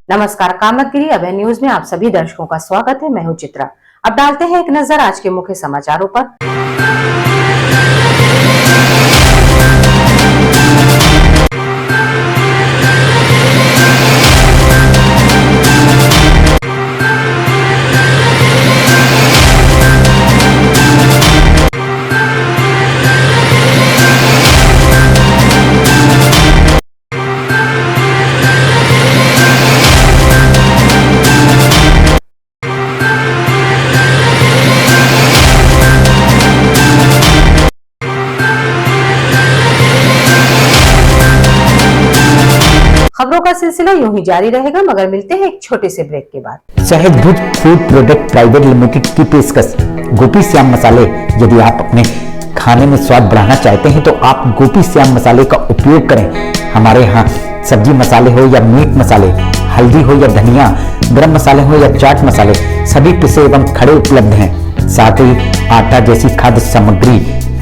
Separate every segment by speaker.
Speaker 1: नमस्कार, कामतगिरी अभय न्यूज में आप सभी दर्शकों का स्वागत है। मैं हूं चित्रा। अब डालते हैं एक नजर आज के मुख्य समाचारों पर। खबरों का सिलसिला यूं ही जारी रहेगा, मगर मिलते हैं एक छोटे से ब्रेक के बाद।
Speaker 2: शहद भुज फूड प्रोडक्ट प्राइवेट लिमिटेड की पेशकश गोपी श्याम मसाले। यदि आप अपने खाने में स्वाद बढ़ाना चाहते हैं तो आप गोपी श्याम मसाले का उपयोग करें। हमारे यहाँ सब्जी मसाले हो या मीट मसाले, हल्दी हो या धनिया, गरम मसाले हो या चाट मसाले, सभी पिसे एवं खड़े उपलब्ध हैं। साथ ही आटा जैसी खाद्य सामग्री,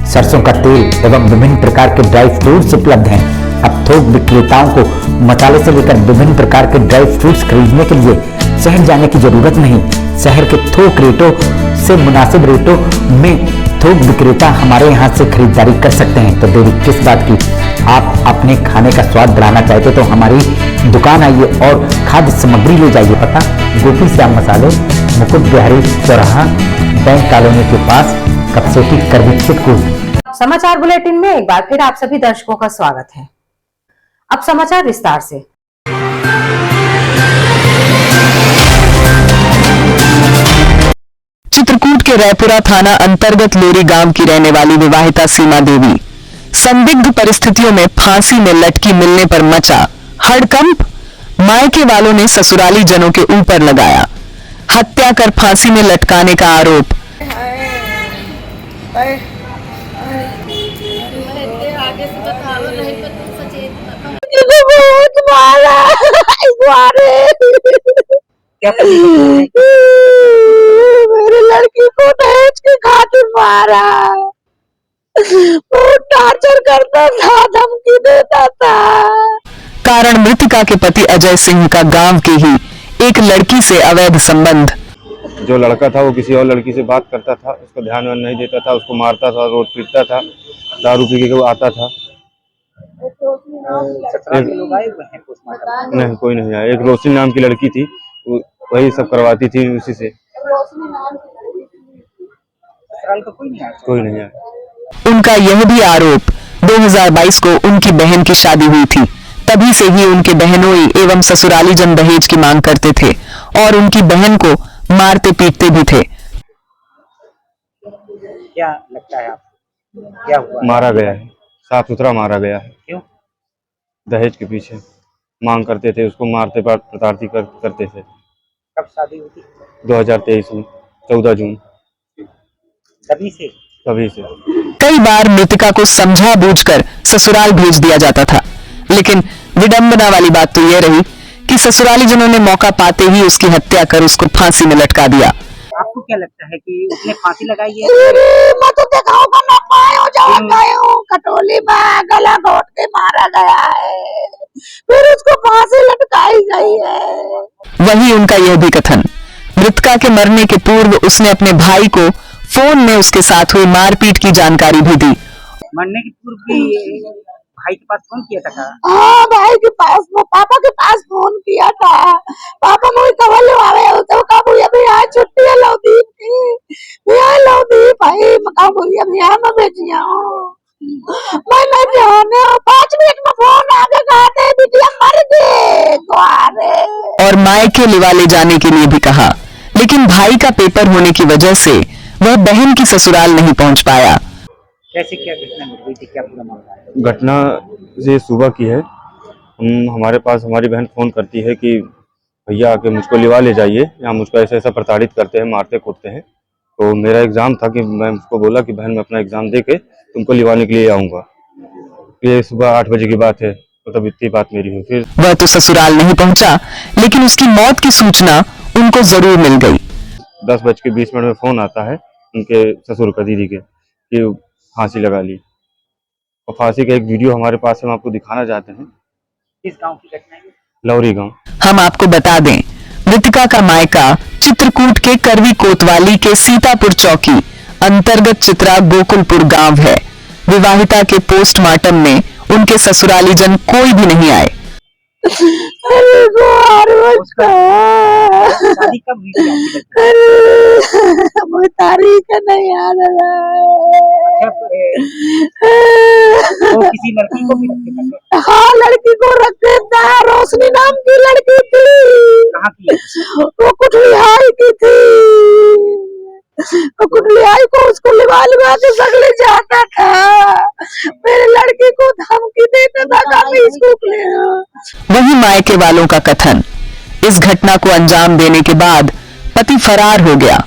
Speaker 2: सरसों का तेल एवं विभिन्न प्रकार के ड्राई फ्रूट्स उपलब्ध हैं। अब थोक विक्रेताओं को मसाले से लेकर विभिन्न प्रकार के ड्राई फ्रूट्स खरीदने के लिए शहर जाने की जरूरत नहीं। शहर के थोक रेटों से मुनासिब रेटों में थोक विक्रेता हमारे यहाँ से खरीदारी कर सकते हैं। तो देरी किस बात की, आप अपने खाने का स्वाद बढ़ाना चाहते तो हमारी दुकान आइए और खाद्य सामग्री ले जाइए। पता गोपी श्याम मसाले, मुकुट बिहारी चौराहा, बैंक कॉलोनी के पास, कपसेटी करवी चित्रकूट।
Speaker 1: समाचार बुलेटिन में एक बार फिर आप सभी दर्शकों का स्वागत है। अब समाचार विस्तार से।
Speaker 3: चित्रकूट के रायपुरा थाना अंतर्गत लोरी गांव की रहने वाली विवाहिता सीमा देवी संदिग्ध परिस्थितियों में फांसी में लटकी मिलने पर मचा हड़कंप। मायके वालों ने ससुराली जनों के ऊपर लगाया हत्या कर फांसी में लटकाने का आरोप।
Speaker 4: बहुत मारा मेरी लड़की को दहेज के खातिर मारा, बहुत टॉर्चर करता था, धमकी देता था।
Speaker 3: कारण मृतका के पति अजय सिंह का गांव की ही एक लड़की से अवैध संबंध।
Speaker 5: जो लड़का था वो किसी और लड़की से बात करता था, उसको ध्यान नहीं देता था, उसको मारता था, रोड पीटता था, दारू पी के वो आता था। नहीं, कोई नहीं आया। एक रोशनी नाम की लड़की थी, वही सब करवाती थी उसी से। कोई नहीं आया।
Speaker 3: उनका यह भी आरोप 2022 को उनकी बहन की शादी हुई थी। तभी से ही उनके बहनोई एवं ससुराली जन दहेज की मांग करते थे और उनकी बहन को मारते पीटते भी थे।
Speaker 6: क्या लगता है आपको, क्या हुआ?
Speaker 5: मारा गया है, साफ सुथरा मारा गया है।
Speaker 6: क्यों?
Speaker 5: दहेज के पीछे मांग करते थे, उसको मारते प्रताड़ित करते थे।
Speaker 6: कब शादी हुई थी?
Speaker 5: 2023 में 14 जून।
Speaker 6: तभी से
Speaker 3: कई बार मृतका को समझा बूझकर ससुराल भेज दिया जाता था, लेकिन विडंबना वाली बात तो यह रही कि ससुराली जनों ने मौका पाते ही उसकी हत्या कर उसको फांसी में लटका दिया।
Speaker 6: आपको क्या लगता है कि उसने फांसी लगाई है?
Speaker 4: मैं तो दिखाऊंगा, मैं पायो जान गए हूँ, कटोली में गला घोट के मारा गया है, फिर उसको फांसी लटकाई गई है।
Speaker 3: वही उनका यह भी कथन, मृतका के मरने के पूर्व उसने अपने भाई को फोन में उसके साथ हुई मारपीट की जानकारी भी दी।
Speaker 6: मरने के पूर्व भी भाई के पास फोन किया था?
Speaker 4: हाँ, भाई के पास, पापा के पास फोन किया था। पापा मुझे खबर लवावे तो कब अभी आज छुट्टी है लौदीप की, यहाँ लौदीप भाई मका बोली अभी यहाँ मैं भेजिया हूँ, मैं नहीं जाने। 5 मिनट में फोन आगे गाते बिटिया मर गए द्वारे।
Speaker 3: और मायके लिवा ले जाने के लिए भी कहा, लेकिन भाई का पेपर होने की वजह से वह बहन की ससुराल नहीं पहुंच पाया।
Speaker 6: कैसे क्या घटना घट गई थी, क्या पूरा मामला है?
Speaker 5: घटना ये सुबह की है। हमारे पास हमारी बहन फोन करती है कि भैया आके मुझको लिवा ले जाइए, यहाँ मुझको ऐसा ऐसा प्रताड़ित करते हैं, मारते कूटते हैं। तो मेरा एग्जाम था कि मैं उसको बोला कि बहन मैं अपना एग्जाम दे के तुमको लिवाने के लिए आऊँगा। ये सुबह 8 बजे की बात है, तो तब इतनी बात मेरी हुई। फिर
Speaker 3: वह तो ससुराल नहीं पहुंचा, लेकिन उसकी मौत की सूचना उनको जरूर मिल गई।
Speaker 5: 10:20 में फोन आता है उनके ससुर का, दीदी के, कि फांसी लगा ली। और फांसी का एक वीडियो हमारे पास है, हम आपको दिखाना चाहते हैं।
Speaker 6: किस गांव की घटना है?
Speaker 5: लौरी गांव।
Speaker 3: हम आपको बता दें, मृतका का मायका चित्रकूट के करवी कोतवाली के सीतापुर चौकी अंतर्गत चित्रा गोकुलपुर गांव है। विवाहिता के पोस्टमार्टम में उनके ससुराली जन कोई भी नहीं आए।
Speaker 4: अरे गोर बच्चा,
Speaker 6: शादी कब हुई थी आपकी लड़की?
Speaker 4: अरे वो तारीख नहीं याद आ रहा
Speaker 6: अच्छा, वो किसी लड़की को भी रखे थे?
Speaker 4: है। हाँ, लड़की को रखे था, रोशनी नाम की लड़की थी,
Speaker 6: कहाँ की?
Speaker 4: वो कुठलिहाई की थी। वो कुठलिहाई को उसको लिवा लिवा के सगले जाता था। मेरे लड़की को धमकी देता था कि मैं इसको ले आऊं।
Speaker 3: वहीं मायके वालों का कथन, इस घटना को अंजाम देने के बाद पति फरार हो गया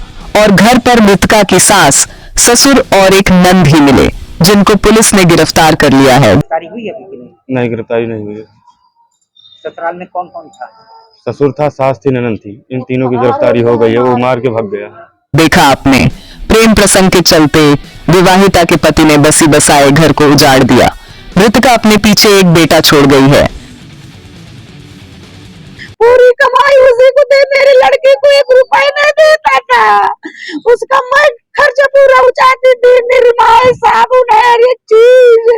Speaker 3: और घर पर मृतका की सास, ससुर और एक नंद ही मिले, जिनको पुलिस ने गिरफ्तार कर लिया है।
Speaker 6: गिरफ्तारी हुई अभी कि नहीं?
Speaker 5: नहीं, गिरफ्तारी नहीं हुई है।
Speaker 6: ससुराल में कौन कौन था?
Speaker 5: ससुर था, सास थी, ननद थी। इन तीनों की गिरफ्तारी हो गई है। वो मार के भाग गया।
Speaker 3: देखा आपने, प्रेम प्रसंग के चलते विवाहिता के पति ने बसी बसाए घर को उजाड़ दिया। मृतका अपने पीछे एक बेटा छोड़ गई है।
Speaker 4: पूरी कमाई उसी को दे, मेरे लड़के को 1 रुपया नहीं देता था। उसका मैं खर्चा पूरा उठाती थी, निरमा है, साबुन है, हर एक चीज।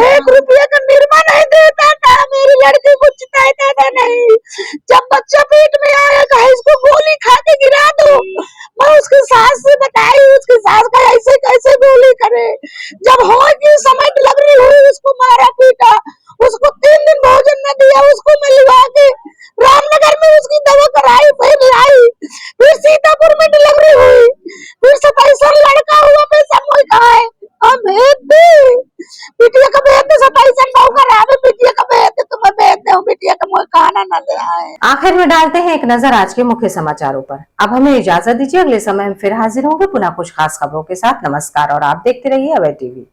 Speaker 4: 1 रुपया का निरमा नहीं देता था। मेरी लड़की को चिताता था नहीं। जब बच्चा पेट में आएगा इसको गोली खा के गिरा दो। मैं उसकी सास से बताई, उसकी सास का ऐसे कैसे गोली करे। जब होगी समय डिलीवरी हुई, उसको मारा पीटा, उसको 3 दिन भोजन न दिया। उसको मैं लिवा के रामनगर में उसकी दवा कराई, फिर लाई, फिर सीतापुर में डिलीवरी हुई, फिर 27 लड़का हुआ, पैसा मोई खाए। हम भेज दे बिटिया का, भेज दे 27 भाव का रावे, बिटिया का भेज दे, तुम्हें भेज दे, बिटिया का मोई खाना न ले आए।
Speaker 1: आखिर में डालते हैं एक नजर आज के मुख्य समाचारों पर। अब हमें इजाजत दीजिए, अगले समय हम फिर हाजिर होंगे पुनः कुछ खास खबरों के साथ। नमस्कार और आप देखते रहिए अभय टीवी।